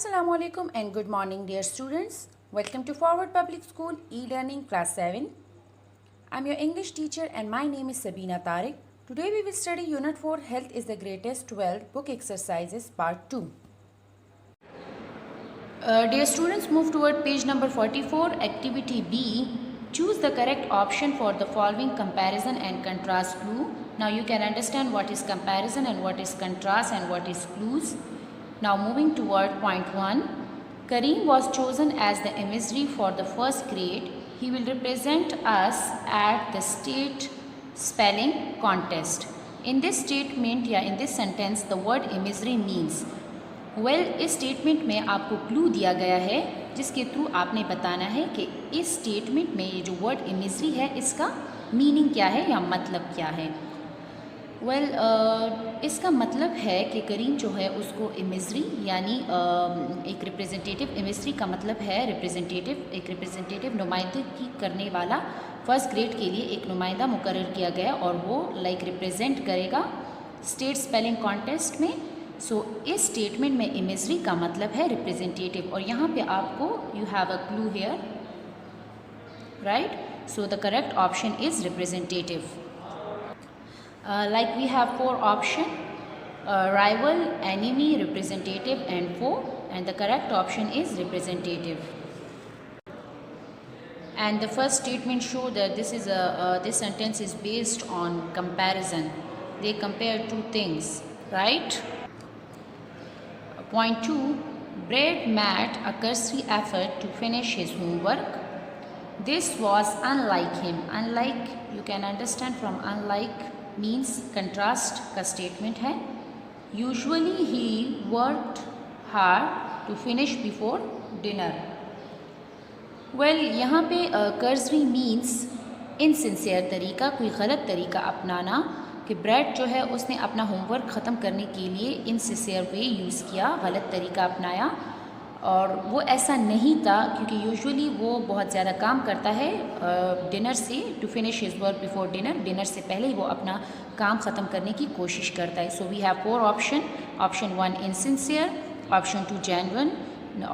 Assalamu alaikum and good morning dear students. Welcome to Forward Public School e-learning class 7. I'm your English teacher and my name is Sabina Tariq. Today we will study unit 4 Health is the Greatest 12 book exercises part 2. Dear students, move toward page number 44, activity B. Choose the correct option for the following comparison and contrast clue. Now you can understand what is comparison and what is contrast and what is clues. Now moving toward point 1, Kareem was chosen as the emissary for the first grade. He will represent us at the state spelling contest. In this statement या in this sentence the word emissary means. इस statement में आपको clue दिया गया है जिसके through आपने बताना है कि इस स्टेटमेंट में ये जो वर्ड इमेजरी है इसका मीनिंग क्या है या मतलब क्या है। इसका मतलब है कि करीम जो है उसको इमेजरी यानी एक रिप्रेजेंटेटिव, इमेजरी का मतलब है रिप्रेजेंटेटिव, एक रिप्रेजेंटेटिव नुमाइंदगी करने वाला फर्स्ट ग्रेड के लिए एक नुमाइंदा मुकर्रर किया गया और वो रिप्रेजेंट करेगा स्टेट स्पेलिंग कॉन्टेस्ट में। इस स्टेटमेंट में इमेजरी का मतलब है रिप्रेजेंटेटिव और यहाँ पे आपको you have a clue here, right. So the correct option is representative. Like we have 4 options, rival, enemy, representative and foe, and the correct option is representative. And the first statement show that this sentence is based on comparison. They compare two things, right? Point 2, Brad made a cursory effort to finish his homework. This was unlike him. Unlike, you can understand from unlike means contrast का statement है। Usually he worked hard to finish before dinner. यहाँ पे cursory means insincere तरीका, कोई गलत तरीका अपनाना, कि ब्रैड जो है उसने अपना होमवर्क ख़त्म करने के लिए इनसिंसियर वे यूज़ किया, गलत तरीका अपनाया। और वो ऐसा नहीं था क्योंकि यूजुअली वो बहुत ज़्यादा काम करता है डिनर से, to finish his work before dinner, dinner से पहले ही वो अपना काम ख़त्म करने की कोशिश करता है। So we have 4 option. Option 1 insincere, option 2 genuine,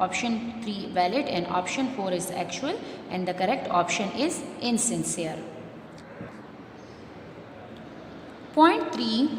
option 3 valid and option 4 is actual and the correct option is insincere. Point 3,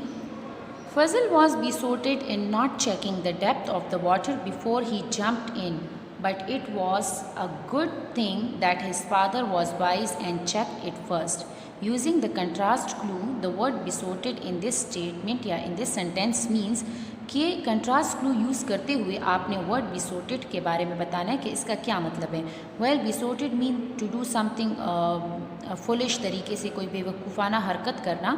Fazil was besotted in not checking the depth of the water before he jumped in, but it was a good thing that his father was wise and checked it first. Using the contrast clue, the word besotted in this statement या in this sentence means कि contrast clue use करते हुए आपने word बिसोटेड के बारे में बताना है कि इसका क्या मतलब है। Besotted mean to do something foolish, तरीके से कोई बेवकूफ़ाना हरकत करना।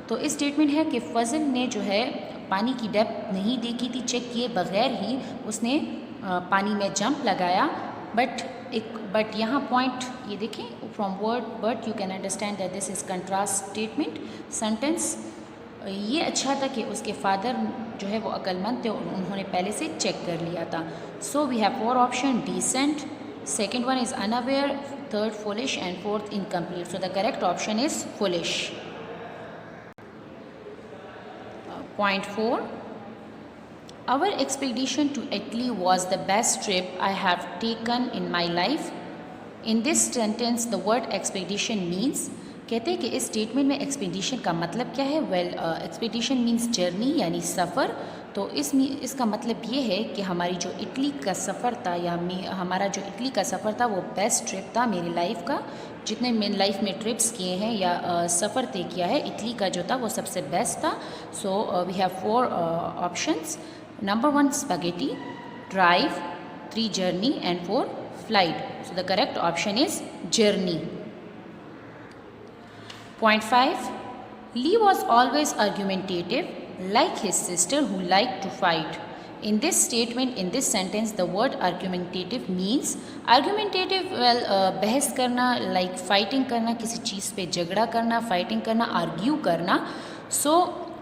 तो इस स्टेटमेंट है कि फजल ने जो है पानी की डेप्थ नहीं देखी थी, चेक किए बगैर ही उसने पानी में जंप लगाया। बट यहाँ पॉइंट ये देखें, from word but you can understand that this is contrast statement sentence. ये अच्छा था कि उसके फादर जो है वो अक्लमंद थे और उन्होंने पहले से चेक कर लिया था। So we have 4 option, decent, second one is unaware, third foolish and fourth incomplete. So the correct option is foolish. Point 4, our expedition to Italy was the best trip I have taken in my life. In this sentence the word expedition means, कहते हैं कि इस statement में expedition का मतलब क्या है। Expedition means journey यानी सफ़र। तो इसका मतलब ये है कि हमारी जो इटली का सफ़र था या हमारा जो इटली का सफ़र था वो बेस्ट ट्रिप था मेरी लाइफ का। जितने मैंने लाइफ में ट्रिप्स किए हैं या सफ़र तय किया है, इटली का जो था वो सबसे बेस्ट था। So we have 4 options. Number 1 spaghetti, drive, 3 journey and 4 flight. So the correct option is journey. Point 5, Lee was always argumentative, like his sister who liked to fight. In this statement, in this sentence, the word argumentative means argumentative, बहस करना, like fighting करना, किसी चीज़ पे झगड़ा करना, fighting करना, argue करना।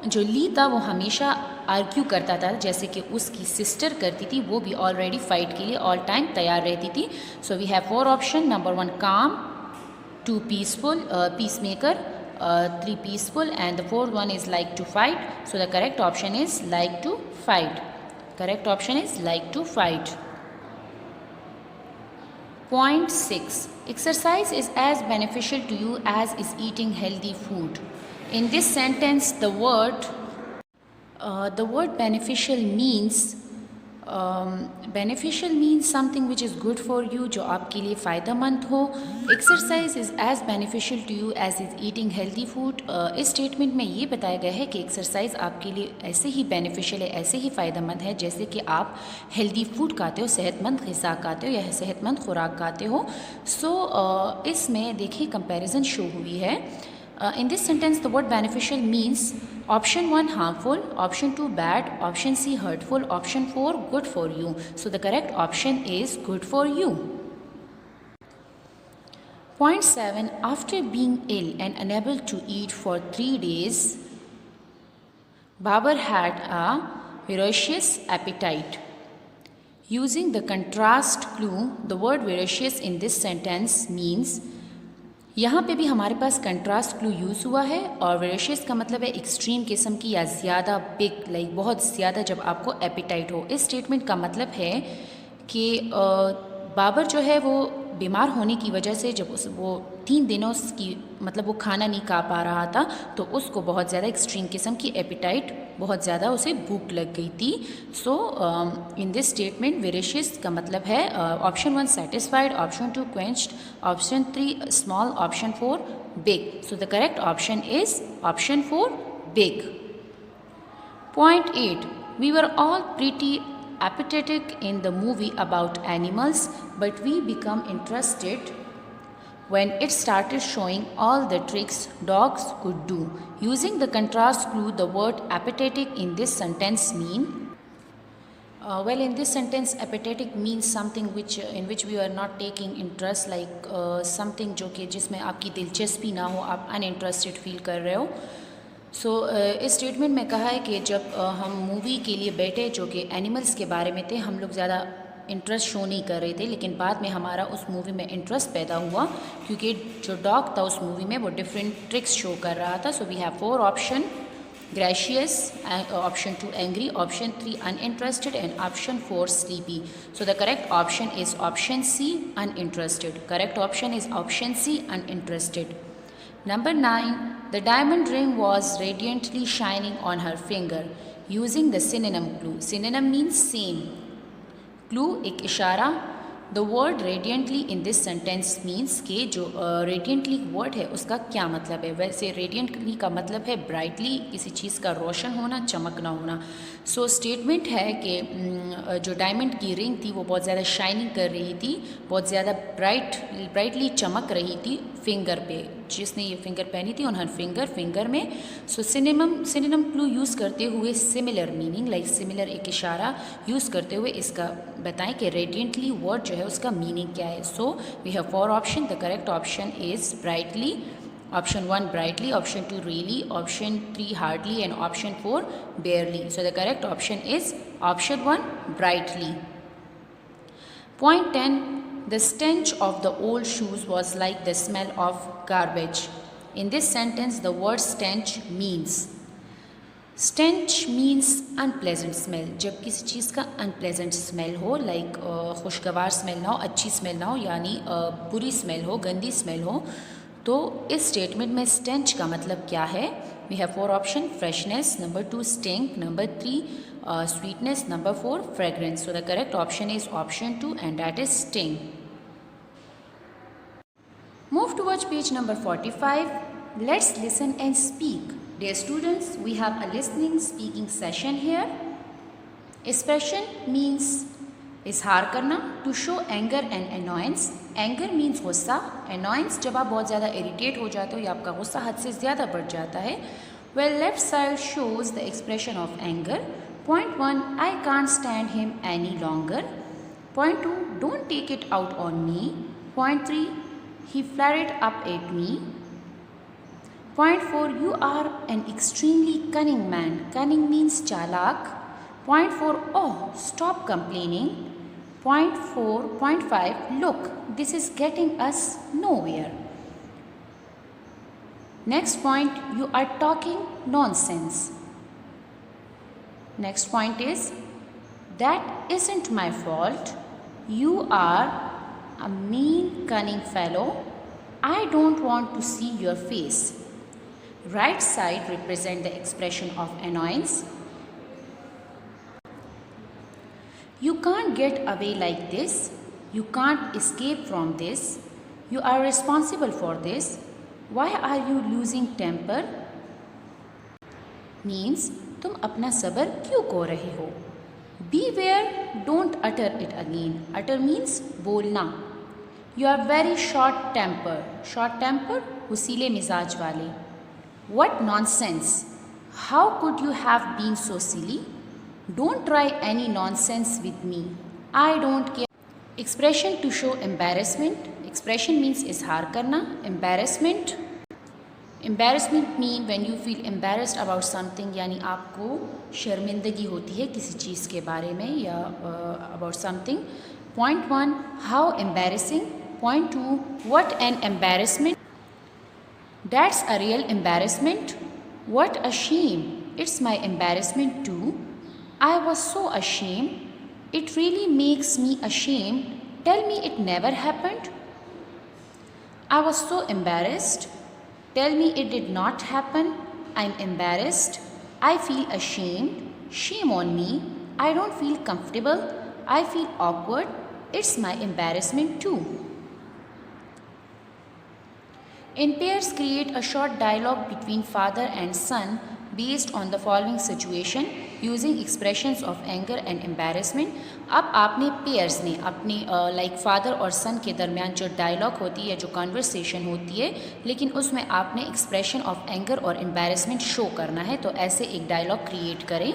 जो ली था वो हमेशा आर्ग्यू करता था, जैसे कि उसकी सिस्टर करती थी, वो भी ऑलरेडी फाइट के लिए ऑल टाइम तैयार रहती थी। So we have 4 option. Number 1 calm, 2 peaceful, peacemaker, 3 peaceful and the 4th one is like to fight. So the correct option is like to fight. Correct option is like to fight. Point 6. Exercise is as beneficial to you as is eating healthy food. In this sentence, the word beneficial means something which is good for you, जो आपके लिए फ़ायदेमंद हो. Exercise is as beneficial to you as is eating healthy food. इस statement में ये बताया गया है कि एक्सरसाइज आपके लिए ऐसे ही बेनिफिशियल है, ऐसे ही फ़ायदेमंद है जैसे कि आप हेल्दी फूड खाते हो, सेहतमंद ग़िज़ा खाते हो या सेहतमंद खुराक खाते हो. इसमें देखिए कंपैरिजन शो हुई है. In this sentence, the word beneficial means option 1 harmful, option 2 bad, option C hurtful, option 4 good for you. So the correct option is good for you. Point 7. After being ill and unable to eat for 3 days, Babar had a voracious appetite. Using the contrast clue, the word voracious in this sentence means, यहाँ पे भी हमारे पास contrast clue use हुआ है और वेरेशियस का मतलब है एक्सट्रीम किस्म की या ज़्यादा बिग, लाइक बहुत ज़्यादा जब आपको एपिटाइट हो. इस स्टेटमेंट का मतलब है कि बाबर जो है वो बीमार होने की वजह से जब वो 3 दिनों की मतलब वो खाना नहीं खा पा रहा था तो उसको बहुत ज़्यादा एक्सट्रीम किस्म की एपिटाइट, बहुत ज़्यादा उसे भूख लग गई थी. इन दिस स्टेटमेंट वेरेशियस का मतलब है option 1 satisfied, option 2 quenched, option 3 small, option 4 big. So the correct option is option 4 big. Point 8. We were all pretty apathetic in the movie about animals, but we become interested when it started showing all the tricks dogs could do. Using the contrast clue, the word apathetic in this sentence mean, in this sentence apathetic means something in which we are not taking interest, like something जो कि जिसमें आपकी दिलचस्पी ना हो, आप uninterested feel कर रहे हो. इस स्टेटमेंट में कहा है कि जब हम मूवी के लिए बैठे जो कि एनिमल्स के बारे में थे, हम लोग ज़्यादा इंटरेस्ट शो नहीं कर रहे थे, लेकिन बाद में हमारा उस मूवी में इंटरेस्ट पैदा हुआ क्योंकि जो डॉग था उस मूवी में वो डिफरेंट ट्रिक्स शो कर रहा था. So we have 4 option: gracious, option 2 angry, option 3 uninterested and option 4 sleepy. So the correct option is option C, uninterested. Correct option is option C, uninterested. Number 9. The diamond ring was radiantly shining on her finger. Using the synonym clue. Synonym means same. Clue एक इशारा. The word radiantly in this sentence means कि जो radiantly word है उसका क्या मतलब है. वैसे radiantly का मतलब है brightly, किसी चीज़ का रोशन होना, चमकना होना. स्टेटमेंट है कि जो डायमंड की रिंग थी वो बहुत ज़्यादा शाइनिंग कर रही थी, बहुत ज़्यादा ब्राइटली चमक रही थी फिंगर पे, जिसने ये फिंगर पहनी थी ऑन हर फिंगर में. सिनोनिम क्लू यूज़ करते हुए सिमिलर मीनिंग, लाइक सिमिलर एक इशारा यूज़ करते हुए इसका बताएं कि रेडियंटली वर्ड जो है उसका मीनिंग क्या है. We have 4 option. The correct option is brightly. Option 1 brightly, option 2 really, option 3 hardly and option 4 barely. So the correct option is option 1 brightly. Point 10. The stench of the old shoes was like the smell of garbage. In this sentence the word stench means unpleasant smell. जब किसी चीज़ का unpleasant smell हो, like खुशगवार smell ना हो, अच्छी smell ना हो, यानी बुरी smell हो, गंदी smell हो, तो इस स्टेटमेंट में स्टेंच का मतलब क्या है. We have 4 option: freshness, number 2 stink, number 3 sweetness, number 4 fragrance. So the correct option is option 2 and that is sting. Move towards page number 45. Let's listen and speak. Dear students, we have a listening speaking session here. Expression means इजहार करना. To show anger and annoyance. Anger means गुस्सा. Annoyance जब आप बहुत ज़्यादा irritate हो जाते हो या आपका गुस्सा हद से ज़्यादा बढ़ जाता है. Well, left side shows the expression of anger. Point 1, I can't stand him any longer. Point 2, don't take it out on me. Point 3, he flared up at me. Point 4, you are an extremely cunning man. Cunning means चालाक. Point 4, oh stop complaining. Point 5, look, this is getting us nowhere. Next point, you are talking nonsense. Next point is, That isn't my fault. You are a mean, cunning fellow. I don't want to see your face. Right side represent the expression of annoyance. You can't get away like this. You can't escape from this. You are responsible for this. Why are you losing temper? Means तुम अपना सब्र क्यों खो रहे हो? Beware, don't utter it again. Utter means बोलना. You are very short tempered. Short tempered, हुसीले मिजाज वाले. What nonsense! How could you have been so silly? Don't try any nonsense with me. I don't care. Expression to show embarrassment. Expression means इजहार करना. Embarrassment. Embarrassment mean when you feel embarrassed about something, यानी आपको शर्मिंदगी होती है किसी चीज़ के बारे में या about something. Point 1, how embarrassing. Point 2, what an embarrassment. That's a real embarrassment. What a shame. It's my embarrassment too. I was so ashamed. It really makes me ashamed. Tell me it never happened. I was so embarrassed. Tell me it did not happen. I'm embarrassed. I feel ashamed. Shame on me. I don't feel comfortable. I feel awkward. It's my embarrassment too. In pairs, create a short dialogue between father and son based on the following situation using expressions of anger and embarrassment. अब आपने pairs ने अपने like father और सन के दरमियान जो dialogue होती है, जो कन्वर्सेशन होती है, लेकिन उसमें आपने एक्सप्रेशन ऑफ एंगर और एम्बैरेसमेंट शो करना है. तो ऐसे एक डायलॉग क्रिएट करें.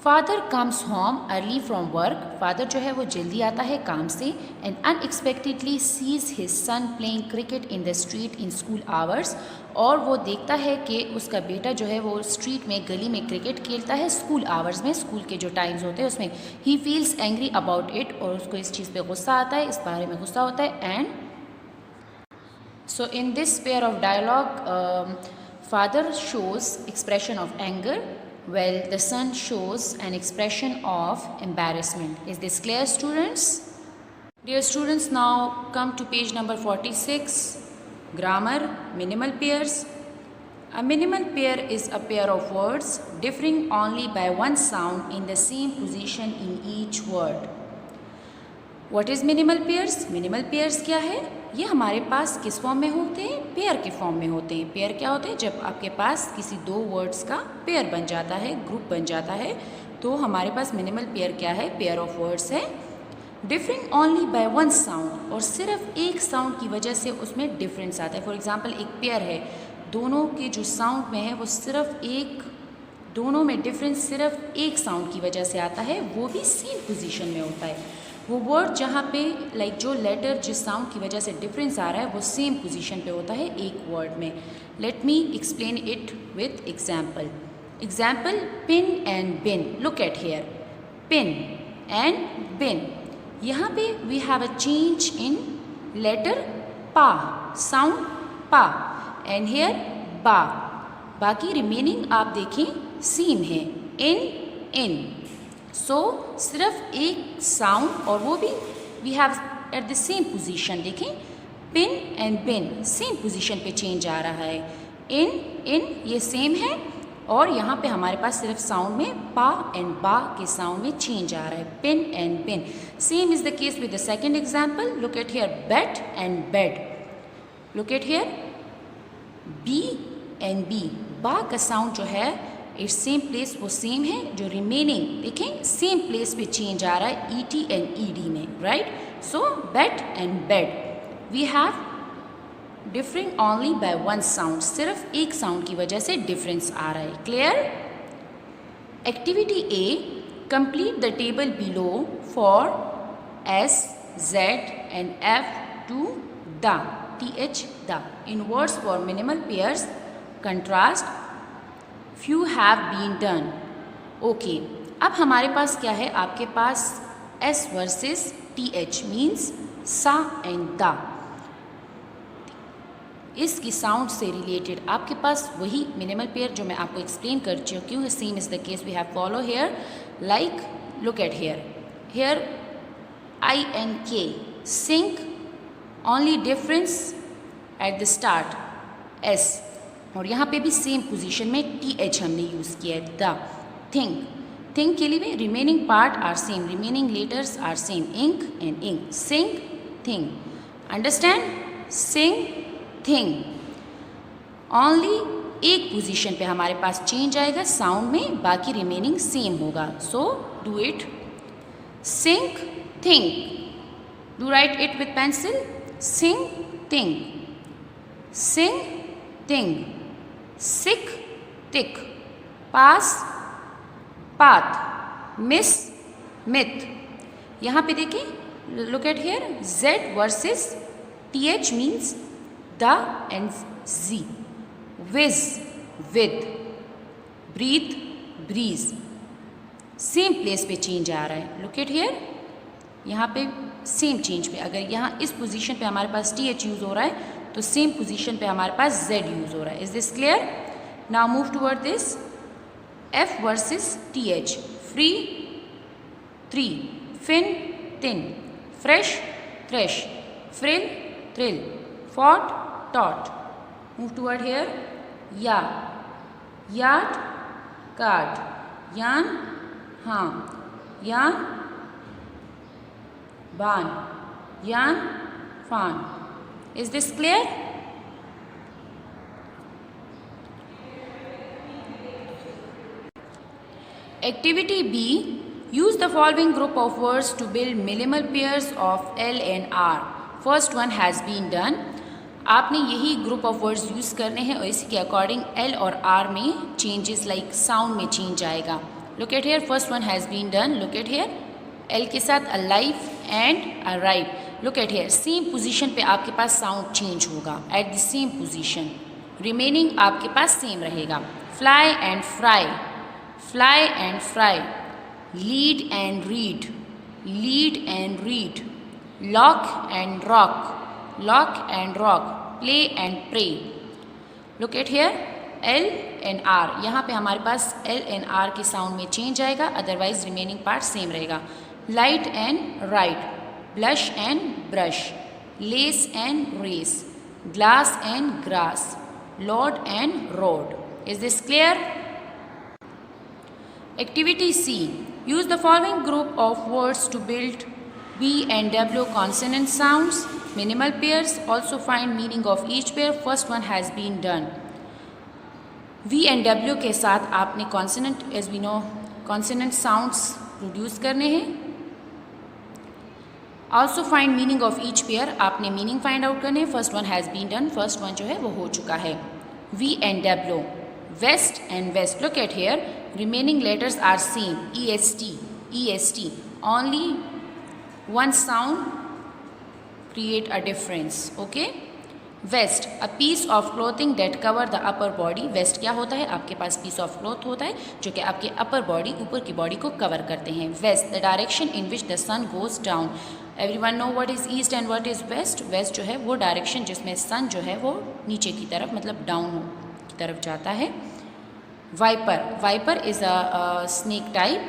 Father comes home early from work. Father जो है वो जल्दी आता है काम से. And unexpectedly sees his son playing cricket in the street in school hours. और वो देखता है कि उसका बेटा जो है वो स्ट्रीट में, गली में क्रिकेट खेलता है स्कूल आवर्स में, स्कूल के जो टाइम्स होते हैं उसमें. He feels angry about it. और उसको इस चीज़ पे गुस्सा आता है, इस बारे में गुस्सा होता है. And so in this pair of dialogue father shows expression of anger, while the son shows an expression of embarrassment. Is this clear, students? Dear students, now come to page number 46. Grammar, minimal pairs. A minimal pair is a pair of words differing only by one sound in the same position in each word. What is minimal pairs? Minimal pairs क्या है? ये हमारे पास किस form में होते हैं? Pair के form में होते हैं. पेयर क्या होते हैं? जब आपके पास किसी दो वर्ड्स का पेयर बन जाता है, ग्रुप बन जाता है, तो हमारे पास मिनिमल पेयर क्या है? पेयर ऑफ वर्ड्स है. Differing only by one sound, और सिर्फ एक साउंड की वजह से उसमें डिफरेंस आता है. फॉर एग्जांपल एक पेयर है, दोनों के जो साउंड में है वो सिर्फ एक, दोनों में डिफरेंस सिर्फ एक साउंड की वजह से आता है, वो भी सेम पोजीशन में होता है. वो वर्ड जहाँ पे लाइक जो लेटर जिस साउंड की वजह से डिफरेंस आ रहा है वो सेम पोजीशन पे होता है एक वर्ड में. Let me explain it with example. Example, pin and bin. Look at here, pin and bin. यहाँ पे we have a change in letter पा, साउंड पा, एंड हेयर बा. बाकी रिमेनिंग आप देखें सेम है, इन. सो सिर्फ एक साउंड, और वो भी we have at the same position. देखें, pin and bin same position पे चेंज आ रहा है. इन ये सेम है, और यहाँ पे हमारे पास सिर्फ साउंड में पा एंड बा के साउंड में चेंज आ रहा है. Pin and bin. Same is the case with the second example. Look at here, bet and bed. Look at here, B and B. बा का साउंड जो है इट्स सेम प्लेस, वो सेम है. जो रिमेनिंग देखें सेम प्लेस पे change आ रहा है E T and E D में, right. So bet and bed we have differing only by one sound. सिर्फ एक साउंड की वजह से डिफरेंस आ रहा है. Clear? Activity A, complete the table below for S, Z and F two the, TH the. In words for minimal pairs, contrast, few have been done. Okay, अब हमारे पास क्या है? आपके पास S वर्सेस TH मीन्स सा and दा. इसकी sound से related आपके पास वही मिनिमल पेयर जो मैं आपको एक्सप्लेन कर चुकी हूँ. Same is the case we have follow here. Like look at here INK, sink, only difference at the start S, और यहाँ पे भी सेम पोजीशन में TH हमने यूज़ किया है, द, थिंक के लिए भी remaining part are same, remaining letters are same, ink and ink, sing, thing, understand, sing, thing, only एक पोजीशन पे हमारे पास चेंज आएगा साउंड में, बाकी रिमेनिंग सेम होगा, so do it, sink, think, do write it with pencil, sing, think, sing, think, sick, thick, pass, path, miss, myth, यहाँ पे देखिए, look at here, Z versus TH means the and Z, whiz, with, breathe, breeze, same place पे change आ रहा है, look at here, यहाँ पे same change पे, अगर यहाँ इस पोजीशन पे हमारे पास TH यूज़ हो रहा है तो सेम पोजीशन पे हमारे पास Z यूज़ हो रहा है, is this clear? Now move toward this, F versus TH, free, three, fin, thin, fresh, thresh, frill, thrill, fought, taught, move toward here, या, यार्ड, कार्ड, यान, हाँ, yawn, barn, yawn, fawn, is this clear? Activity B, use the following group of words to build minimal pairs of L and R. First one has been done. आपने यही group of words use करने हैं और इसी के according L और R में changes like sound में चेंज आएगा. Look at here, first one has been done. Look at here, L के साथ alive and arrive. Look at here, same position पे आपके पास साउंड चेंज होगा at the same position, remaining आपके पास सेम रहेगा. Fly and fry, fly and fry, lead and read, lead and read, lock and rock, lock and rock, play and pray. Look at here, L and R, यहाँ पे हमारे पास L and R के sound में change आएगा, otherwise remaining part same रहेगा. Light and right, blush and brush, less and race, glass and grass, lord and road. Is this clear? Activity C, use the following group of words to build B and W consonant sounds, minimal pairs, also find meaning of each pair. First one has been done. V and W के साथ आपने consonant, as we know, consonant sounds produce करने हैं. Also find meaning of each pair, आपने meaning find out करने हैं. First one has been done, first one जो है वो हो चुका है. V and W, west and west. Look at here, remaining letters are same, EST, EST, only one sound create a difference. Okay, vest, a piece of clothing that cover the upper body. vest क्या होता है? आपके पास piece of cloth होता है जो कि आपके upper body, ऊपर की body को cover करते हैं. west, the direction in which the sun goes down. everyone know what is east and what is west? west जो है वो direction जिसमें sun जो है वो नीचे की तरफ, मतलब down की तरफ जाता है. Viper, viper is a snake type.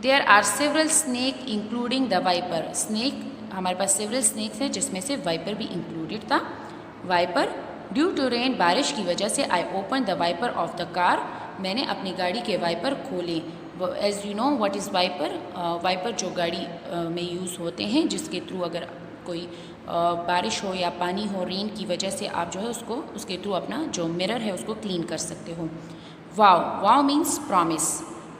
There are several snake including the viper. Snake, हमारे पास several snakes हैं जिसमें से viper भी included था. Viper, due to rain, बारिश की वजह से I opened the viper of the car. मैंने अपनी गाड़ी के वाइपर खोले. As you know what is viper? Wiper जो गाड़ी में यूज़ होते हैं जिसके थ्रू अगर कोई बारिश हो या पानी हो, रेन की वजह से आप जो है उसको उसके थ्रू अपना जो मिरर है उसको क्लीन कर सकते हो. Vow, vow means promise.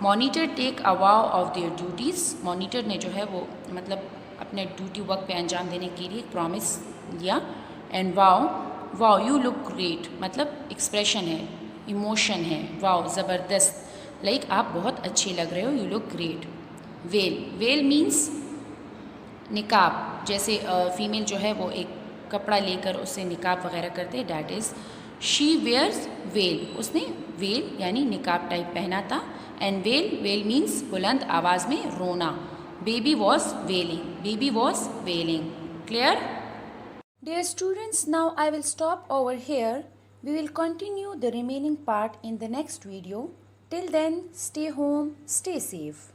Monitor take a vow of their duties. Monitor ने जो है वो मतलब अपने ड्यूटी वर्क पे अंजाम देने के लिए प्रॉमिस लिया. And wow, wow you look great, मतलब एक्सप्रेशन है, इमोशन है. वाव ज़बरदस्त, लाइक आप बहुत अच्छे लग रहे हो, you look great. Well, well means निकाब. जैसे फीमेल जो है वो एक कपड़ा लेकर उससे निकाब वगैरह करते हैं, that is she wears veil. उसने वेल यानी निकाब टाइप पहना था. एंड वेल, वेल मीन्स बुलंद आवाज़ में रोना. Baby was wailing, baby was wailing. Clear? Dear students, now I will stop over here. We will continue the remaining part in the next video. Till then, stay home, stay safe.